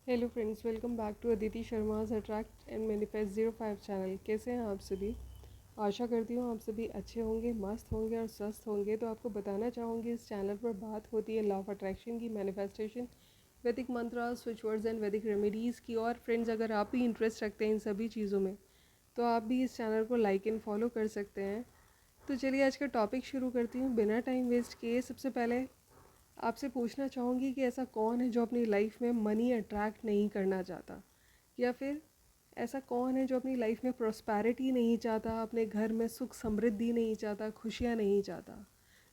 Hello friends, welcome back to Aditi Sharma's attract and manifest 05 channel. कैसे हैं आप सभी? आशा करती हूँ आप सभी अच्छे होंगे, मस्त होंगे और स्वस्थ होंगे। तो आपको बताना चाहूँगी, इस चैनल पर बात होती है लॉ ऑफ अट्रैक्शन की, मैनिफेस्टेशन, वैदिक मंत्र, स्विच वर्ड्स एंड वैदिक रेमेडीज़ की। और फ्रेंड्स, अगर आप भी इंटरेस्ट रखते हैं इन सभी चीज़ों में तो आप भी इस चैनल को लाइक एंड फॉलो कर सकते हैं। तो चलिए आज का टॉपिक शुरू करती हूँ बिना टाइम वेस्ट किए। सबसे पहले आपसे पूछना चाहूँगी कि ऐसा कौन है जो अपनी लाइफ में मनी अट्रैक्ट नहीं करना चाहता, या फिर ऐसा कौन है जो अपनी लाइफ में प्रॉस्पैरिटी नहीं चाहता, अपने घर में सुख समृद्धि नहीं चाहता, खुशियाँ नहीं चाहता।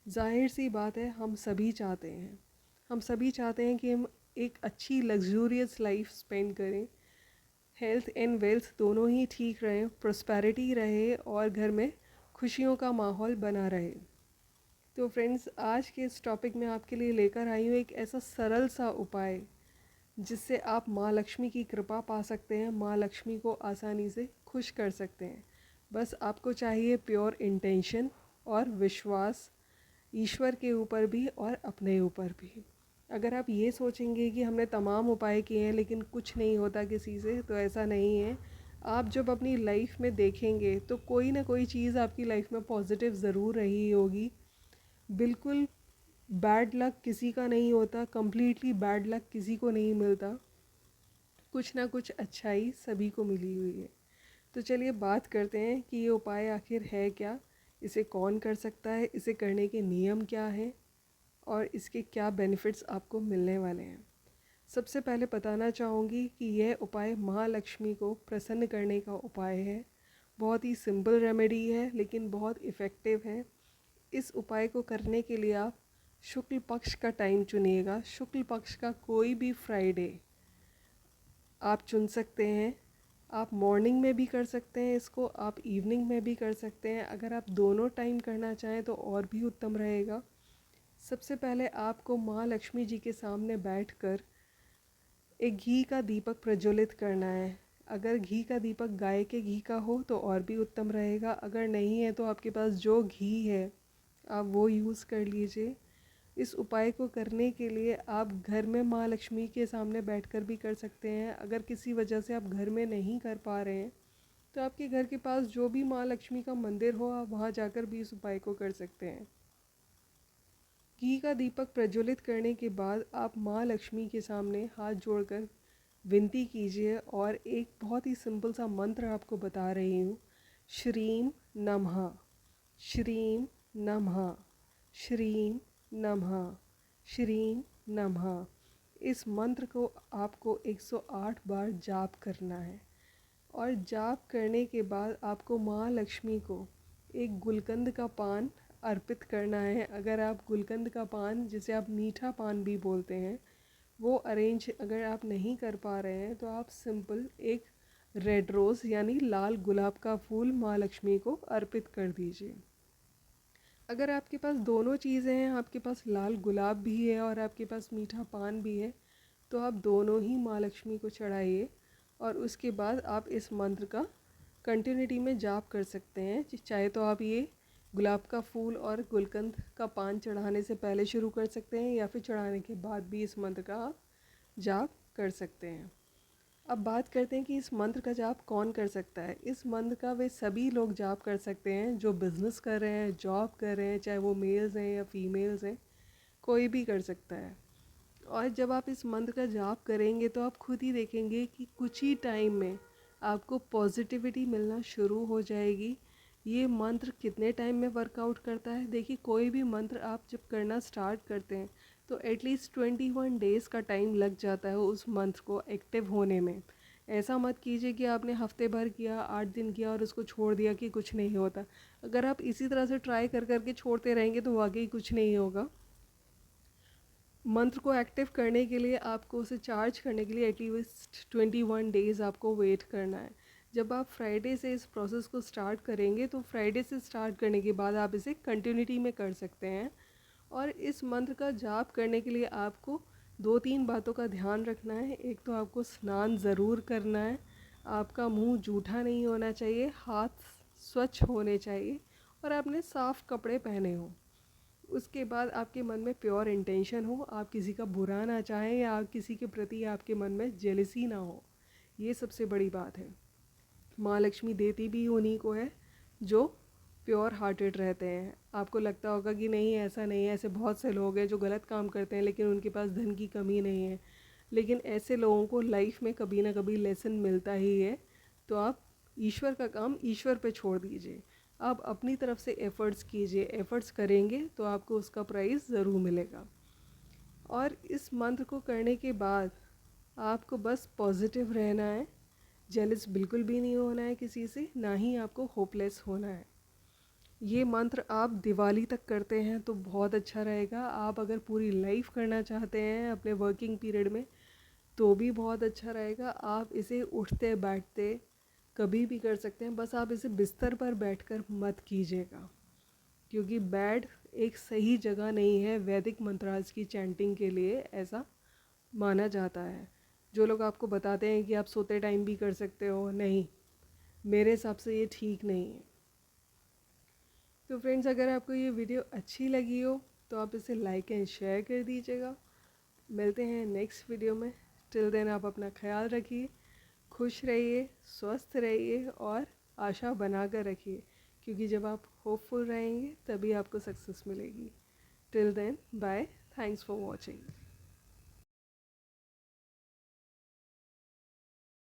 जाहिर सी बात है, हम सभी चाहते हैं। हम सभी चाहते हैं कि हम एक अच्छी लग्जूरियस लाइफ स्पेंड करें, हेल्थ एंड वेल्थ दोनों ही ठीक रहें, प्रॉस्पैरिटी रहे और घर में खुशियों का माहौल बना रहे। तो फ्रेंड्स, आज के इस टॉपिक में आपके लिए लेकर आई हूँ एक ऐसा सरल सा उपाय जिससे आप माँ लक्ष्मी की कृपा पा सकते हैं, माँ लक्ष्मी को आसानी से खुश कर सकते हैं। बस आपको चाहिए प्योर इंटेंशन और विश्वास, ईश्वर के ऊपर भी और अपने ऊपर भी। अगर आप ये सोचेंगे कि हमने तमाम उपाय किए हैं लेकिन कुछ नहीं होता किसी से, तो ऐसा नहीं है। आप जब अपनी लाइफ में देखेंगे तो कोई ना कोई चीज़ आपकी लाइफ में पॉजिटिव ज़रूर रही होगी। बिल्कुल बैड लक किसी का नहीं होता, कम्प्लीटली बैड लक किसी को नहीं मिलता। कुछ ना कुछ अच्छाई सभी को मिली हुई है। तो चलिए बात करते हैं कि ये उपाय आखिर है क्या, इसे कौन कर सकता है, इसे करने के नियम क्या हैं और इसके क्या बेनिफिट्स आपको मिलने वाले हैं। सबसे पहले बताना चाहूँगी कि यह उपाय माँ लक्ष्मी को प्रसन्न करने का उपाय है। बहुत ही सिंपल रेमेडी है लेकिन बहुत इफ़ेक्टिव है। इस उपाय को करने के लिए आप शुक्ल पक्ष का टाइम चुनिएगा। शुक्ल पक्ष का कोई भी फ्राइडे आप चुन सकते हैं। आप मॉर्निंग में भी कर सकते हैं इसको, आप इवनिंग में भी कर सकते हैं। अगर आप दोनों टाइम करना चाहें तो और भी उत्तम रहेगा। सबसे पहले आपको माँ लक्ष्मी जी के सामने बैठकर एक घी का दीपक प्रज्वलित करना है। अगर घी का दीपक गाय के घी का हो तो और भी उत्तम रहेगा। अगर नहीं है तो आपके पास जो घी है आप वो यूज़ कर लीजिए। इस उपाय को करने के लिए आप घर में माँ लक्ष्मी के सामने बैठकर भी कर सकते हैं। अगर किसी वजह से आप घर में नहीं कर पा रहे हैं तो आपके घर के पास जो भी माँ लक्ष्मी का मंदिर हो, आप वहाँ जाकर भी इस उपाय को कर सकते हैं। घी का दीपक प्रज्वलित करने के बाद आप माँ लक्ष्मी के सामने हाथ जोड़कर विनती कीजिए और एक बहुत ही सिंपल सा मंत्र आपको बता रही हूँ। श्रीम नमः, श्रीम नमः, श्रीम नमः, श्रीम नमः। इस मंत्र को आपको 108 बार जाप करना है और जाप करने के बाद आपको माँ लक्ष्मी को एक गुलकंद का पान अर्पित करना है। अगर आप गुलकंद का पान, जिसे आप मीठा पान भी बोलते हैं, वो अरेंज अगर आप नहीं कर पा रहे हैं तो आप सिंपल एक रेड रोज़ यानी लाल गुलाब का फूल माँ लक्ष्मी को अर्पित कर दीजिए। अगर आपके पास दोनों चीज़ें हैं, आपके पास लाल गुलाब भी है और आपके पास मीठा पान भी है, तो आप दोनों ही माँ लक्ष्मी को चढ़ाइए और उसके बाद आप इस मंत्र का कंटिन्यूटी में जाप कर सकते हैं। चाहे तो आप ये गुलाब का फूल और गुलकंद का पान चढ़ाने से पहले शुरू कर सकते हैं या फिर चढ़ाने के बाद भी इस मंत्र का आप जाप कर सकते हैं। अब बात करते हैं कि इस मंत्र का जाप कौन कर सकता है। इस मंत्र का वे सभी लोग जाप कर सकते हैं जो बिज़नेस कर रहे हैं, जॉब कर रहे हैं, चाहे वो मेल्स हैं या फीमेल्स हैं, कोई भी कर सकता है। और जब आप इस मंत्र का जाप करेंगे तो आप खुद ही देखेंगे कि कुछ ही टाइम में आपको पॉजिटिविटी मिलना शुरू हो जाएगी। ये मंत्र कितने टाइम में वर्कआउट करता है? देखिए, कोई भी मंत्र आप जब करना स्टार्ट करते हैं तो एटलीस्ट 21 डेज़ का टाइम लग जाता है उस मंत्र को एक्टिव होने में। ऐसा मत कीजिए कि आपने हफ्ते भर किया, 8 दिन किया और उसको छोड़ दिया कि कुछ नहीं होता। अगर आप इसी तरह से ट्राई कर करके छोड़ते रहेंगे तो वाकई कुछ नहीं होगा। मंत्र को एक्टिव करने के लिए आपको उसे चार्ज करने के लिए एटलीस्ट 21 डेज़ आपको वेट करना है। जब आप फ्राइडे से इस प्रोसेस को स्टार्ट करेंगे तो फ्राइडे से स्टार्ट करने के बाद आप इसे कंटिन्यूटी में कर सकते हैं। और इस मंत्र का जाप करने के लिए आपको 2-3 बातों का ध्यान रखना है। एक तो आपको स्नान ज़रूर करना है, आपका मुंह जूठा नहीं होना चाहिए, हाथ स्वच्छ होने चाहिए और आपने साफ़ कपड़े पहने हों। उसके बाद आपके मन में प्योर इंटेंशन हो, आप किसी का बुरा ना चाहें या किसी के प्रति आपके मन में जेलसी ना हो। ये सबसे बड़ी बात है। माँ लक्ष्मी देती भी उन्हीं को है जो प्योर हार्टेड रहते हैं। आपको लगता होगा कि नहीं ऐसा नहीं है, ऐसे बहुत से लोग हैं जो गलत काम करते हैं लेकिन उनके पास धन की कमी नहीं है, लेकिन ऐसे लोगों को लाइफ में कभी ना कभी लेसन मिलता ही है। तो आप ईश्वर का काम ईश्वर पे छोड़ दीजिए, आप अपनी तरफ से एफ़र्ट्स कीजिए। एफ़र्ट्स करेंगे तो आपको उसका प्राइज़ ज़रूर मिलेगा। और इस मंत्र को करने के बाद आपको बस पॉजिटिव रहना है, जेलस बिल्कुल भी नहीं होना है किसी से, ना ही आपको होपलेस होना है। ये मंत्र आप दिवाली तक करते हैं तो बहुत अच्छा रहेगा। आप अगर पूरी लाइफ करना चाहते हैं अपने वर्किंग पीरियड में तो भी बहुत अच्छा रहेगा। आप इसे उठते बैठते कभी भी कर सकते हैं, बस आप इसे बिस्तर पर बैठकर मत कीजिएगा, क्योंकि बेड एक सही जगह नहीं है वैदिक मंत्रास की चैंटिंग के लिए, ऐसा माना जाता है। जो लोग आपको बताते हैं कि आप सोते टाइम भी कर सकते हो, नहीं, मेरे हिसाब से ये ठीक नहीं है। तो फ्रेंड्स, अगर आपको ये वीडियो अच्छी लगी हो तो आप इसे लाइक एंड शेयर कर दीजिएगा। मिलते हैं नेक्स्ट वीडियो में। टिल देन आप अपना ख्याल रखिए, खुश रहिए, स्वस्थ रहिए और आशा बना कर रखिए, क्योंकि जब आप होपफुल रहेंगे तभी आपको सक्सेस मिलेगी। Till then bye, thanks for watching.